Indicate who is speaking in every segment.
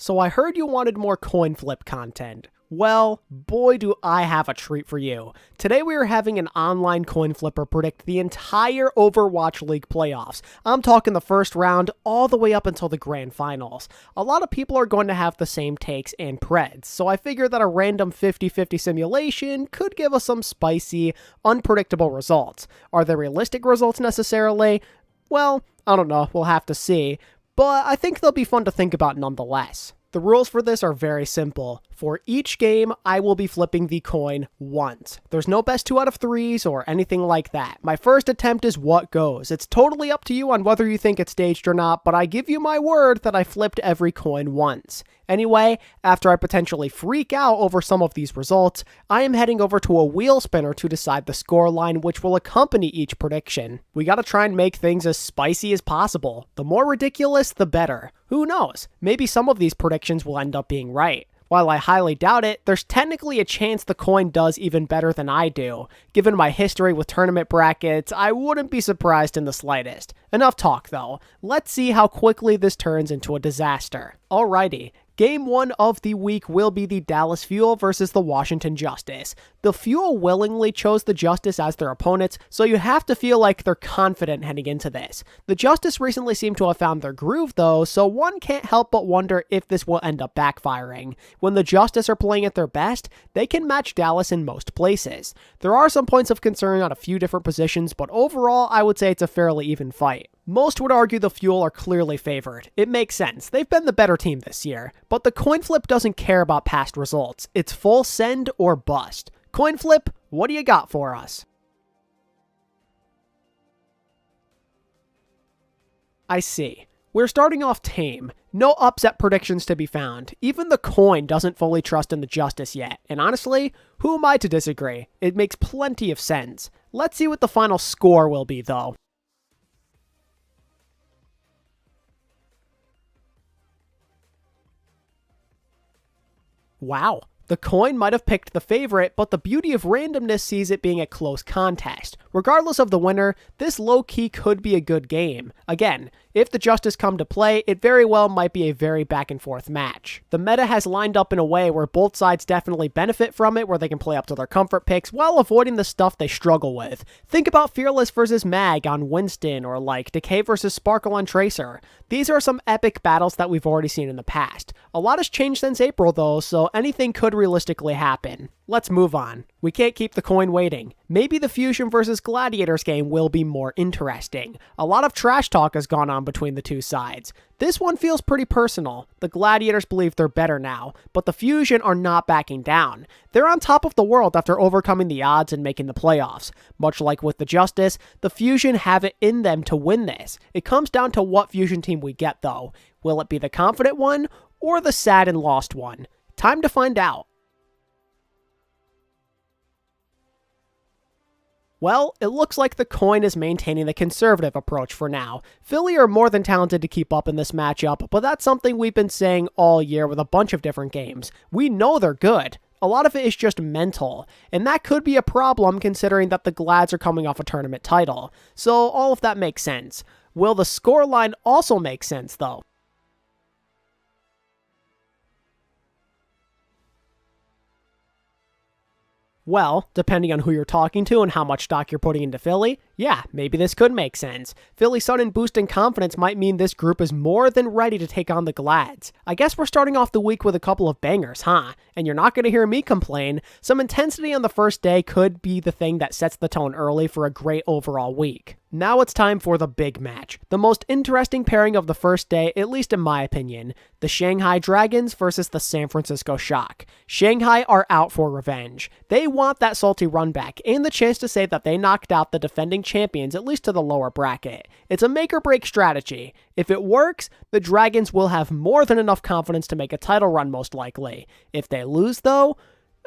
Speaker 1: So I heard you wanted more coin flip content. Well, boy do I have a treat for you. Today we are having an online coin flipper predict the entire Overwatch League playoffs. I'm talking the first round all the way up until the grand finals. A lot of people are going to have the same takes and preds, so I figure that a random 50-50 simulation could give us some spicy, unpredictable results. Are they realistic results necessarily? Well, I don't know, we'll have to see. But I think they'll be fun to think about nonetheless. The rules for this are very simple. For each game, I will be flipping the coin once. There's no best 2 out of 3s or anything like that. My first attempt is what goes. It's totally up to you on whether you think it's staged or not, but I give you my word that I flipped every coin once. Anyway, after I potentially freak out over some of these results, I am heading over to a wheel spinner to decide the scoreline which will accompany each prediction. We gotta try and make things as spicy as possible. The more ridiculous, the better. Who knows? Maybe some of these predictions will end up being right. While I highly doubt it, there's technically a chance the coin does even better than I do. Given my history with tournament brackets, I wouldn't be surprised in the slightest. Enough talk though. Let's see how quickly this turns into a disaster. Alrighty. Game 1 of the week will be the Dallas Fuel versus the Washington Justice. The Fuel willingly chose the Justice as their opponents, so you have to feel like they're confident heading into this. The Justice recently seem to have found their groove though, so one can't help but wonder if this will end up backfiring. When the Justice are playing at their best, they can match Dallas in most places. There are some points of concern on a few different positions, but overall I would say it's a fairly even fight. Most would argue the Fuel are clearly favored. It makes sense. They've been the better team this year. But the coin flip doesn't care about past results. It's full send or bust. Coin flip, what do you got for us? I see. We're starting off tame. No upset predictions to be found. Even the coin doesn't fully trust in the Justice yet. And honestly, who am I to disagree? It makes plenty of sense. Let's see what the final score will be though. Wow, the coin might have picked the favorite, but the beauty of randomness sees it being a close contest. Regardless of the winner, this low-key could be a good game. Again, if the Justice come to play, it very well might be a very back-and-forth match. The meta has lined up in a way where both sides definitely benefit from it, where they can play up to their comfort picks while avoiding the stuff they struggle with. Think about Fearless versus Mag on Winston, or like Decay versus Sparkle on Tracer. These are some epic battles that we've already seen in the past. A lot has changed since April though, so anything could realistically happen. Let's move on. We can't keep the coin waiting. Maybe the Fusion versus Gladiators game will be more interesting. A lot of trash talk has gone on between the two sides. This one feels pretty personal. The Gladiators believe they're better now, but the Fusion are not backing down. They're on top of the world after overcoming the odds and making the playoffs. Much like with the Justice, the Fusion have it in them to win this. It comes down to what Fusion team we get though. Will it be the confident one or the sad and lost one? Time to find out. Well, it looks like the coin is maintaining the conservative approach for now. Philly are more than talented to keep up in this matchup, but that's something we've been saying all year with a bunch of different games. We know they're good. A lot of it is just mental, and that could be a problem considering that the Glads are coming off a tournament title. So all of that makes sense. Will the scoreline also make sense though? Well, depending on who you're talking to and how much stock you're putting into Philly, yeah, maybe this could make sense. Philly's sudden boost in confidence might mean this group is more than ready to take on the Glads. I guess we're starting off the week with a couple of bangers, huh? And you're not going to hear me complain. Some intensity on the first day could be the thing that sets the tone early for a great overall week. Now it's time for the big match. The most interesting pairing of the first day, at least in my opinion. The Shanghai Dragons versus the San Francisco Shock. Shanghai are out for revenge. They want that salty run back and the chance to say that they knocked out the defending champions, at least to the lower bracket. It's a make or break strategy. If it works, the Dragons will have more than enough confidence to make a title run most likely. If they lose though,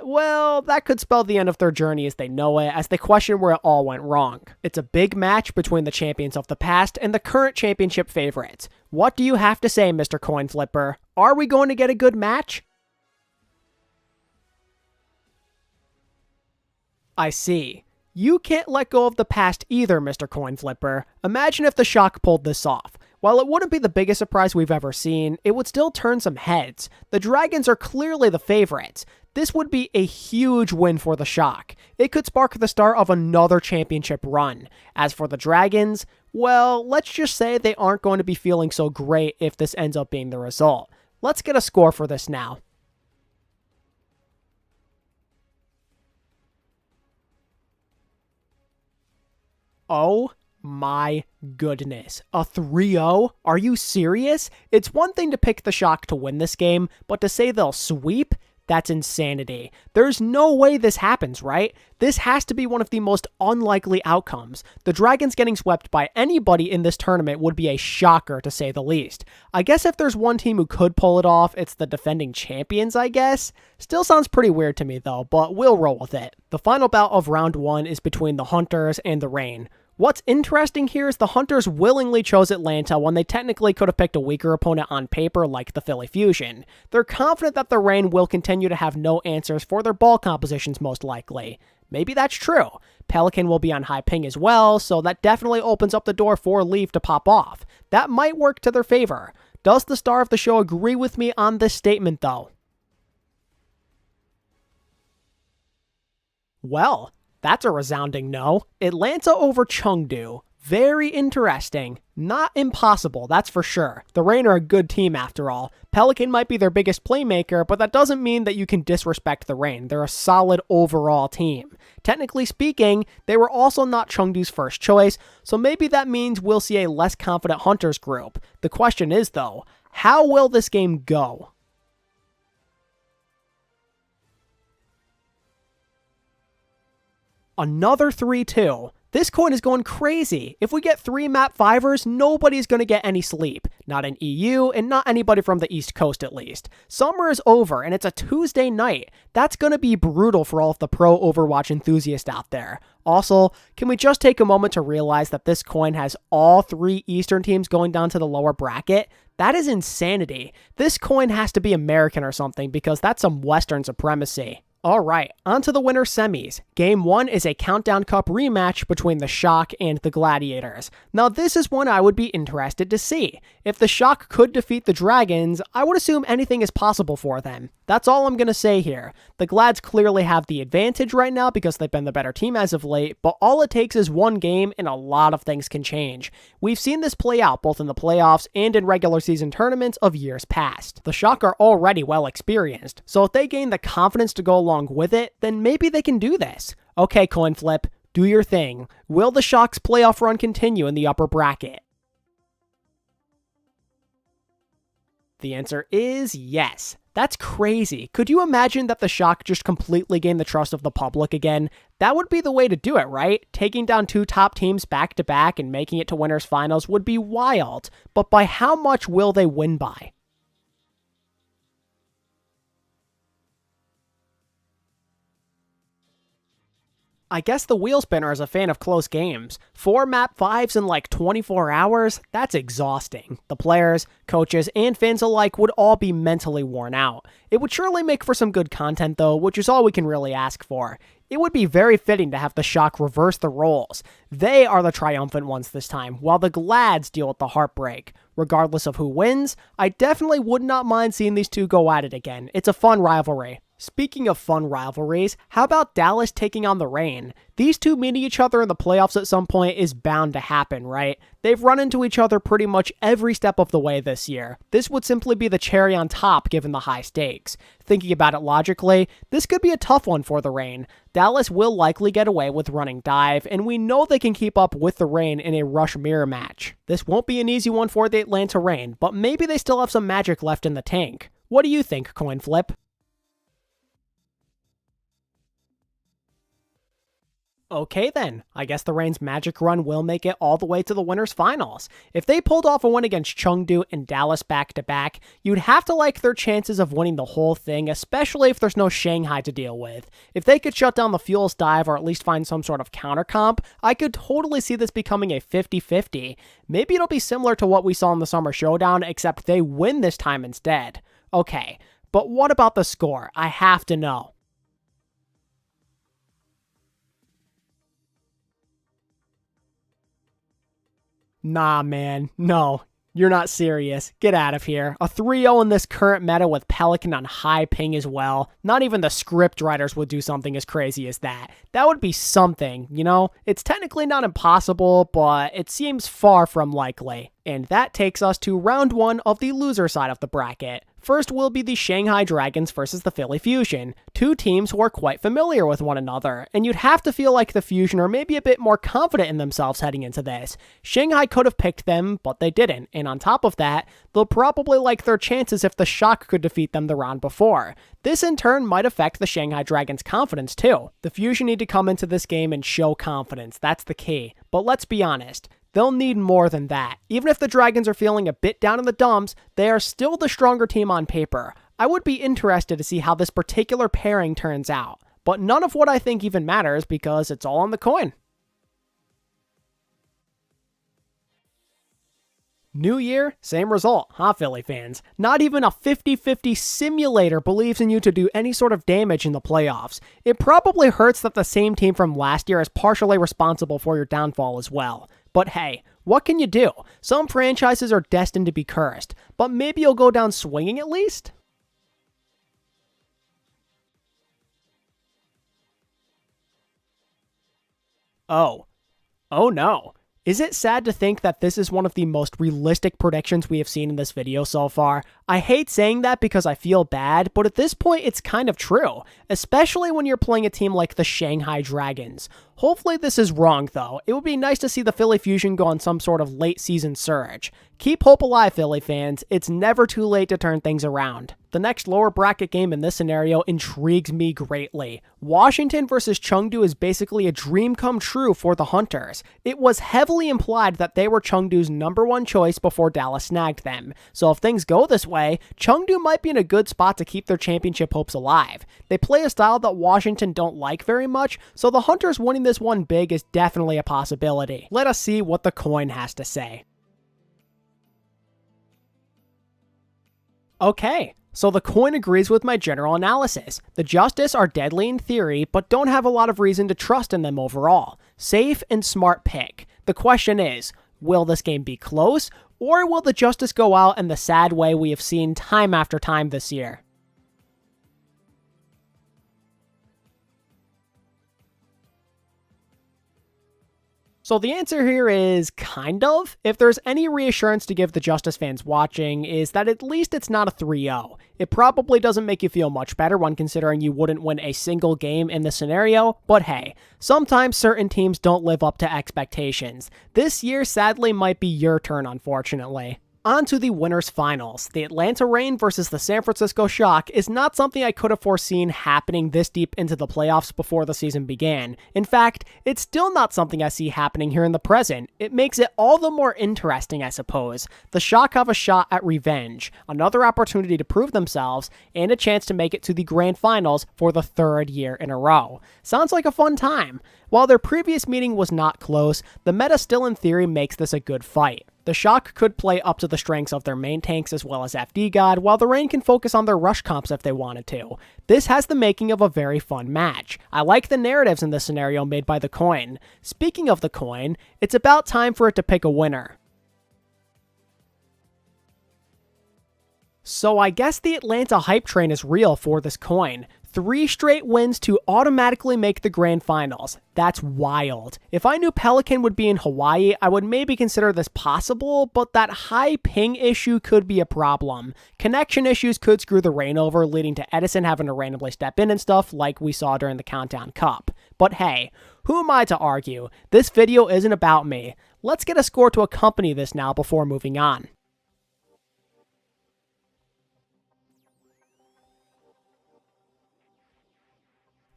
Speaker 1: well, that could spell the end of their journey as they know it, as they question where it all went wrong. It's a big match between the champions of the past and the current championship favorites. What do you have to say, Mr. Coin Flipper? Are we going to get a good match? I see. You can't let go of the past either, Mr. Coin Flipper. Imagine if the Shock pulled this off. While it wouldn't be the biggest surprise we've ever seen, it would still turn some heads. The Dragons are clearly the favorites. This would be a huge win for the Shock. It could spark the start of another championship run. As for the Dragons, well, let's just say they aren't going to be feeling so great if this ends up being the result. Let's get a score for this now. Oh my goodness. A 3-0? Are you serious? It's one thing to pick the Shock to win this game, but to say they'll sweep? That's insanity. There's no way this happens, right? This has to be one of the most unlikely outcomes. The Dragons getting swept by anybody in this tournament would be a shocker, to say the least. I guess if there's one team who could pull it off, it's the defending champions, I guess. Still sounds pretty weird to me though, but we'll roll with it. The final bout of round 1 is between the Hunters and the Reign. What's interesting here is the Hunters willingly chose Atlanta when they technically could have picked a weaker opponent on paper like the Philly Fusion. They're confident that the Reign will continue to have no answers for their ball compositions most likely. Maybe that's true. Pelican will be on high ping as well, so that definitely opens up the door for Leaf to pop off. That might work to their favor. Does the star of the show agree with me on this statement though? Well, that's a resounding no. Atlanta over Chengdu. Very interesting. Not impossible, that's for sure. The Reign are a good team after all. Pelican might be their biggest playmaker, but that doesn't mean that you can disrespect the Reign. They're a solid overall team. Technically speaking, they were also not Chengdu's first choice, so maybe that means we'll see a less confident Hunters group. The question is though, how will this game go? Another 3-2. This coin is going crazy. If we get 3 map 5ers, nobody's going to get any sleep. Not in EU, and not anybody from the East Coast at least. Summer is over, and it's a Tuesday night. That's going to be brutal for all of the pro Overwatch enthusiasts out there. Also, can we just take a moment to realize that this coin has all 3 Eastern teams going down to the lower bracket? That is insanity. This coin has to be American or something, because that's some Western supremacy. Alright, on to the winner semis. Game 1 is a Countdown Cup rematch between the Shock and the Gladiators. Now this is one I would be interested to see. If the Shock could defeat the Dragons, I would assume anything is possible for them. That's all I'm gonna say here. The Glads clearly have the advantage right now because they've been the better team as of late, but all it takes is one game and a lot of things can change. We've seen this play out both in the playoffs and in regular season tournaments of years past. The Shock are already well experienced, so if they gain the confidence to go along with it, then maybe they can do this. Okay, coin flip, do your thing. Will the Shock's playoff run continue in the upper bracket? The answer is yes. That's crazy. Could you imagine that the Shock just completely gained the trust of the public again? That would be the way to do it, right? Taking down 2 top teams back to back and making it to winners finals would be wild. But by how much will they win by? I guess the wheel spinner is a fan of close games. 4 map 5s in like 24 hours? That's exhausting. The players, coaches, and fans alike would all be mentally worn out. It would surely make for some good content though, which is all we can really ask for. It would be very fitting to have the Shock reverse the roles. They are the triumphant ones this time, while the Glads deal with the heartbreak. Regardless of who wins, I definitely would not mind seeing these two go at it again. It's a fun rivalry. Speaking of fun rivalries, how about Dallas taking on the Reign? These two meeting each other in the playoffs at some point is bound to happen, right? They've run into each other pretty much every step of the way this year. This would simply be the cherry on top given the high stakes. Thinking about it logically, this could be a tough one for the Reign. Dallas will likely get away with running dive, and we know they can keep up with the Reign in a rush mirror match. This won't be an easy one for the Atlanta Reign, but maybe they still have some magic left in the tank. What do you think, coin flip? Okay then, I guess the Reign's magic run will make it all the way to the winners finals. If they pulled off a win against Chengdu and Dallas back-to-back, you'd have to like their chances of winning the whole thing, especially if there's no Shanghai to deal with. If they could shut down the Fuels dive or at least find some sort of counter comp, I could totally see this becoming a 50-50. Maybe it'll be similar to what we saw in the Summer Showdown, except they win this time instead. Okay, but what about the score? I have to know. Nah, man, no. You're not serious. Get out of here. A 3-0 in this current meta with Pelican on high ping as well. Not even the script writers would do something as crazy as that. That would be something, you know? It's technically not impossible, but it seems far from likely. And that takes us to round 1 of the loser side of the bracket. First will be the Shanghai Dragons versus the Philly Fusion, two teams who are quite familiar with one another, and you'd have to feel like the Fusion are maybe a bit more confident in themselves heading into this. Shanghai could have picked them, but they didn't, and on top of that, they'll probably like their chances if the Shock could defeat them the round before. This in turn might affect the Shanghai Dragons' confidence too. The Fusion need to come into this game and show confidence, that's the key. But let's be honest, they'll need more than that. Even if the Dragons are feeling a bit down in the dumps, they are still the stronger team on paper. I would be interested to see how this particular pairing turns out. But none of what I think even matters because it's all on the coin. New year, same result, huh, Philly fans? Not even a 50-50 simulator believes in you to do any sort of damage in the playoffs. It probably hurts that the same team from last year is partially responsible for your downfall as well. But hey, what can you do? Some franchises are destined to be cursed, but maybe you'll go down swinging at least? Oh no. Is it sad to think that this is one of the most realistic predictions we have seen in this video so far? I hate saying that because I feel bad, but at this point it's kind of true, especially when you're playing a team like the Shanghai Dragons. Hopefully this is wrong though. It would be nice to see the Philly Fusion go on some sort of late season surge. Keep hope alive, Philly fans. It's never too late to turn things around. The next lower bracket game in this scenario intrigues me greatly. Washington versus Chengdu is basically a dream come true for the Hunters. It was heavily implied that they were Chengdu's #1 choice before Dallas snagged them. So if things go this way, Chengdu might be in a good spot to keep their championship hopes alive. They play a style that Washington don't like very much, so the Hunters winning this one big is definitely a possibility. Let us see what the coin has to say. Okay, so the coin agrees with my general analysis. The Justice are deadly in theory, but don't have a lot of reason to trust in them overall. Safe and smart pick. The question is, will this game be close, or will the Justice go out in the sad way we have seen time after time this year? So the answer here is kind of. If there's any reassurance to give the Justice fans watching, is that at least it's not a 3-0. It probably doesn't make you feel much better when considering you wouldn't win a single game in this scenario, but hey, sometimes certain teams don't live up to expectations. This year sadly might be your turn, unfortunately. On to the winners finals. The Atlanta Reign versus the San Francisco Shock is not something I could have foreseen happening this deep into the playoffs before the season began. In fact, it's still not something I see happening here in the present. It makes it all the more interesting, I suppose. The Shock have a shot at revenge, another opportunity to prove themselves, and a chance to make it to the grand finals for the 3rd year in a row. Sounds like a fun time. While their previous meeting was not close, the meta still in theory makes this a good fight. The Shock could play up to the strengths of their main tanks as well as FD God, while the Reign can focus on their rush comps if they wanted to. This has the making of a very fun match. I like the narratives in this scenario made by the coin. Speaking of the coin, it's about time for it to pick a winner. So I guess the Atlanta hype train is real for this coin. 3 straight wins to automatically make the grand finals. That's wild. If I knew Pelican would be in Hawaii, I would maybe consider this possible, but that high ping issue could be a problem. Connection issues could screw the Reign over, leading to Edison having to randomly step in and stuff like we saw during the Countdown Cup. But hey, who am I to argue? This video isn't about me. Let's get a score to accompany this now before moving on.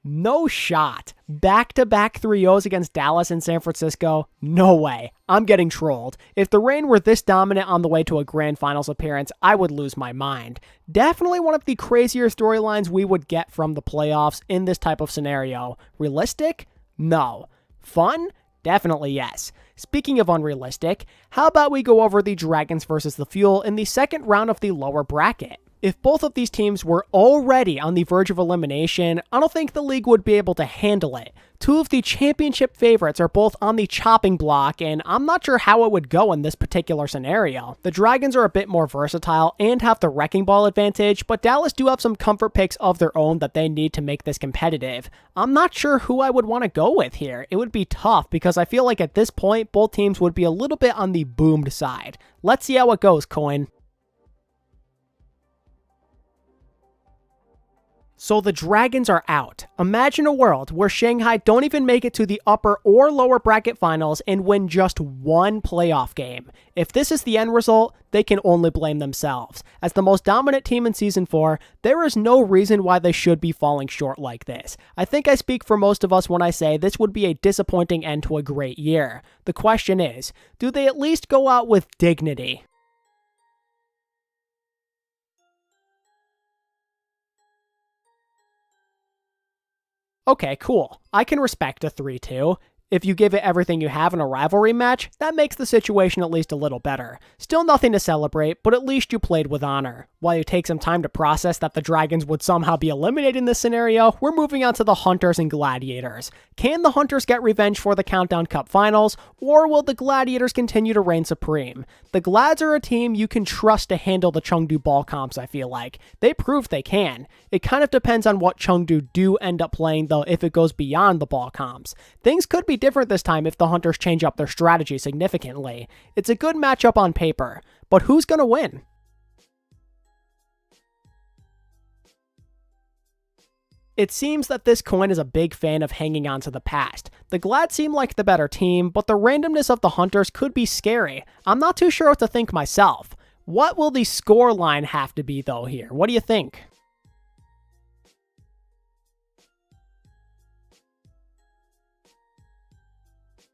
Speaker 1: No shot. Back-to-back 3-0s against Dallas and San Francisco? No way. I'm getting trolled. If the Reign were this dominant on the way to a grand finals appearance, I would lose my mind. Definitely one of the crazier storylines we would get from the playoffs in this type of scenario. Realistic? No. Fun? Definitely yes. Speaking of unrealistic, how about we go over the Dragons versus the Fuel in the second round of the lower bracket? If both of these teams were already on the verge of elimination, I don't think the league would be able to handle it. Two of the championship favorites are both on the chopping block, and I'm not sure how it would go in this particular scenario. The Dragons are a bit more versatile and have the wrecking ball advantage, but Dallas do have some comfort picks of their own that they need to make this competitive. I'm not sure who I would want to go with here. It would be tough because I feel like at this point, both teams would be a little bit on the boomed side. Let's see how it goes, Coin. So the Dragons are out. Imagine a world where Shanghai don't even make it to the upper or lower bracket finals and win just one playoff game. If this is the end result, they can only blame themselves. As the most dominant team in Season 4, there is no reason why they should be falling short like this. I think I speak for most of us when I say this would be a disappointing end to a great year. The question is, do they at least go out with dignity? Okay, cool. I can respect a 3-2. If you give it everything you have in a rivalry match, that makes the situation at least a little better. Still nothing to celebrate, but at least you played with honor. While you take some time to process that the Dragons would somehow be eliminated in this scenario, we're moving on to the Hunters and Gladiators. Can the Hunters get revenge for the Countdown Cup Finals, or will the Gladiators continue to reign supreme? The Glads are a team you can trust to handle the Chengdu ball comps, I feel like. They proved they can. It kind of depends on what Chengdu do end up playing, though, if it goes beyond the ball comps. Things could be different this time if the Hunters change up their strategy significantly. It's a good matchup on paper, but who's gonna win? It seems that this coin is a big fan of hanging on to the past. The Glad seem like the better team, but the randomness of the Hunters could be scary. I'm not too sure what to think myself. What will the score line have to be though here? What do you think?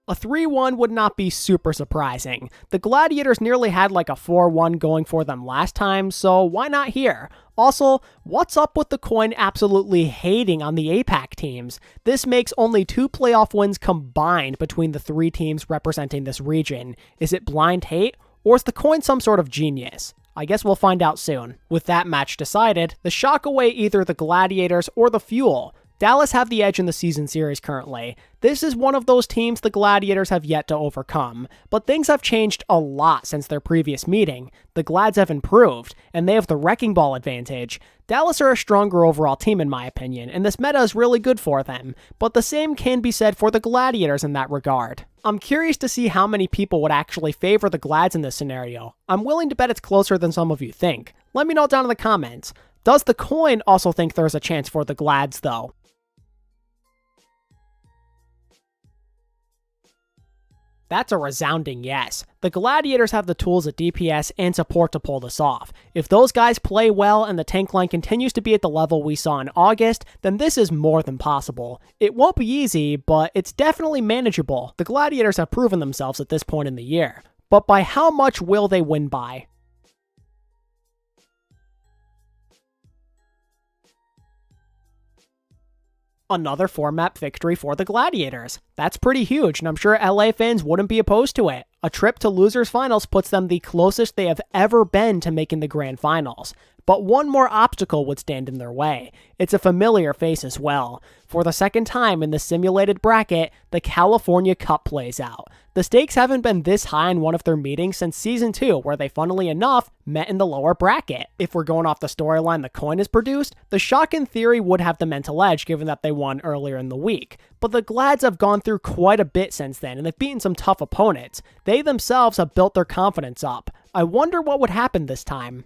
Speaker 1: A 3-1 would not be super surprising. The Gladiators nearly had like a 4-1 going for them last time, so why not here? Also, what's up with the coin absolutely hating on the APAC teams? This makes only 2 playoff wins combined between the 3 teams representing this region. Is it blind hate, or is the coin some sort of genius? I guess we'll find out soon. With that match decided, the shock away either the Gladiators or the Fuel. Dallas have the edge in the season series currently. This is one of those teams the Gladiators have yet to overcome, but things have changed a lot since their previous meeting. The Glads have improved, and they have the wrecking ball advantage. Dallas are a stronger overall team in my opinion, and this meta is really good for them, but the same can be said for the Gladiators in that regard. I'm curious to see how many people would actually favor the Glads in this scenario. I'm willing to bet it's closer than some of you think. Let me know down in the comments. Does the coin also think there's a chance for the Glads though? That's a resounding yes. The Gladiators have the tools at DPS and support to pull this off. If those guys play well and the tank line continues to be at the level we saw in August, then this is more than possible. It won't be easy, but it's definitely manageable. The Gladiators have proven themselves at this point in the year. But by how much will they win by? Another 4-map victory for the Gladiators. That's pretty huge, and I'm sure LA fans wouldn't be opposed to it. A trip to Losers Finals puts them the closest they have ever been to making the Grand Finals. But one more obstacle would stand in their way. It's a familiar face as well. For the second time in the simulated bracket, the California Cup plays out. The stakes haven't been this high in one of their meetings since Season 2, where they funnily enough met in the lower bracket. If we're going off the storyline the coin has produced, the Shock in theory would have the mental edge given that they won earlier in the week. But the Glads have gone through quite a bit since then, and they've beaten some tough opponents. They themselves have built their confidence up. I wonder what would happen this time.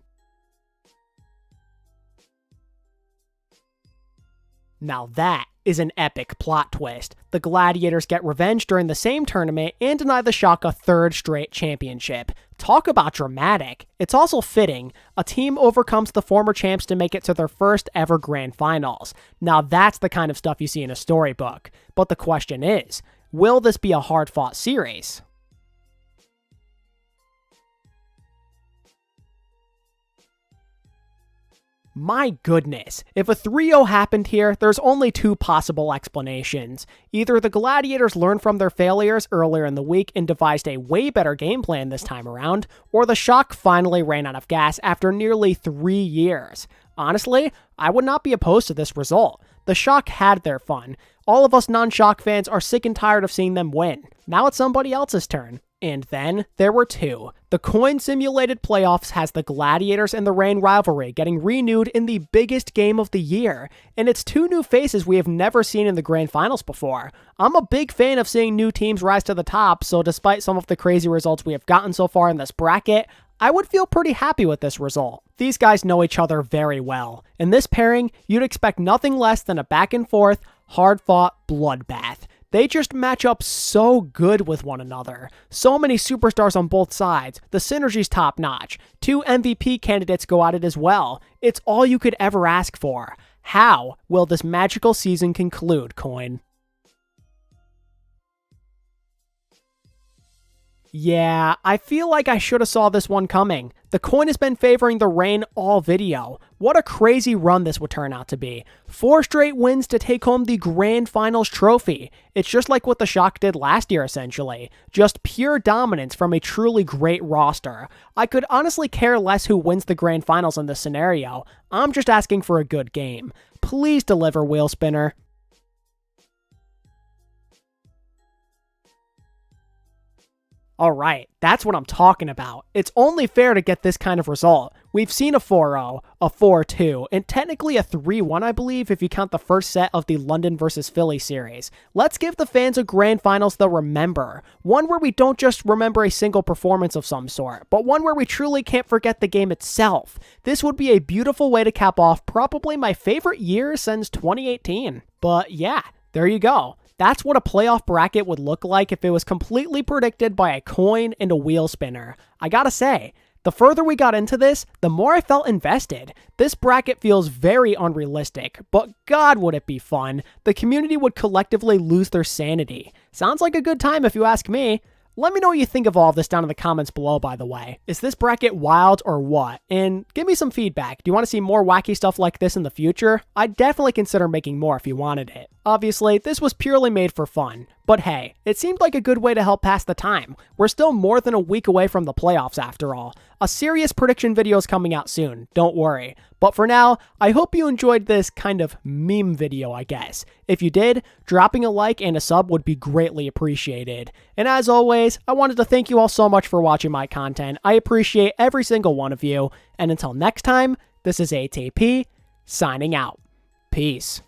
Speaker 1: Now that is an epic plot twist. The Gladiators get revenge during the same tournament and deny the Shock a 3rd straight championship. Talk about dramatic. It's also fitting. A team overcomes the former champs to make it to their first ever grand finals. Now that's the kind of stuff you see in a storybook. But the question is, will this be a hard-fought series? My goodness, if a 3-0 happened here, there's only two possible explanations. Either the Gladiators learned from their failures earlier in the week and devised a way better game plan this time around, or the Shock finally ran out of gas after nearly 3 years. Honestly, I would not be opposed to this result. The Shock had their fun. All of us non-Shock fans are sick and tired of seeing them win. Now it's somebody else's turn. And then there were two. The coin-simulated playoffs has the Gladiators and the Reign rivalry getting renewed in the biggest game of the year, and it's two new faces we have never seen in the grand finals before. I'm a big fan of seeing new teams rise to the top, so despite some of the crazy results we have gotten so far in this bracket, I would feel pretty happy with this result. These guys know each other very well. In this pairing, you'd expect nothing less than a back-and-forth, hard-fought bloodbath. They just match up so good with one another. So many superstars on both sides. The synergy's top notch. 2 MVP candidates go at it as well. It's all you could ever ask for. How will this magical season conclude, Coin? Yeah, I feel like I should have saw this one coming. The Coin has been favoring the Reign all video. What a crazy run this would turn out to be. 4 straight wins to take home the Grand Finals trophy. It's just like what the Shock did last year, essentially. Just pure dominance from a truly great roster. I could honestly care less who wins the Grand Finals in this scenario. I'm just asking for a good game. Please deliver, Wheel Spinner. Alright, that's what I'm talking about. It's only fair to get this kind of result. We've seen a 4-0, a 4-2, and technically a 3-1 I believe if you count the first set of the London vs. Philly series. Let's give the fans a grand finals they'll remember. One where we don't just remember a single performance of some sort, but one where we truly can't forget the game itself. This would be a beautiful way to cap off probably my favorite year since 2018. But yeah, there you go. That's what a playoff bracket would look like if it was completely predicted by a coin and a wheel spinner. I gotta say, the further we got into this, the more I felt invested. This bracket feels very unrealistic, but God would it be fun. The community would collectively lose their sanity. Sounds like a good time if you ask me. Let me know what you think of all of this down in the comments below, by the way. Is this bracket wild or what? And give me some feedback. Do you want to see more wacky stuff like this in the future? I'd definitely consider making more if you wanted it. Obviously, this was purely made for fun. But hey, it seemed like a good way to help pass the time. We're still more than a week away from the playoffs after all. A serious prediction video is coming out soon, don't worry. But for now, I hope you enjoyed this kind of meme video, I guess. If you did, dropping a like and a sub would be greatly appreciated. And as always, I wanted to thank you all so much for watching my content. I appreciate every single one of you. And until next time, this is ATP, signing out. Peace.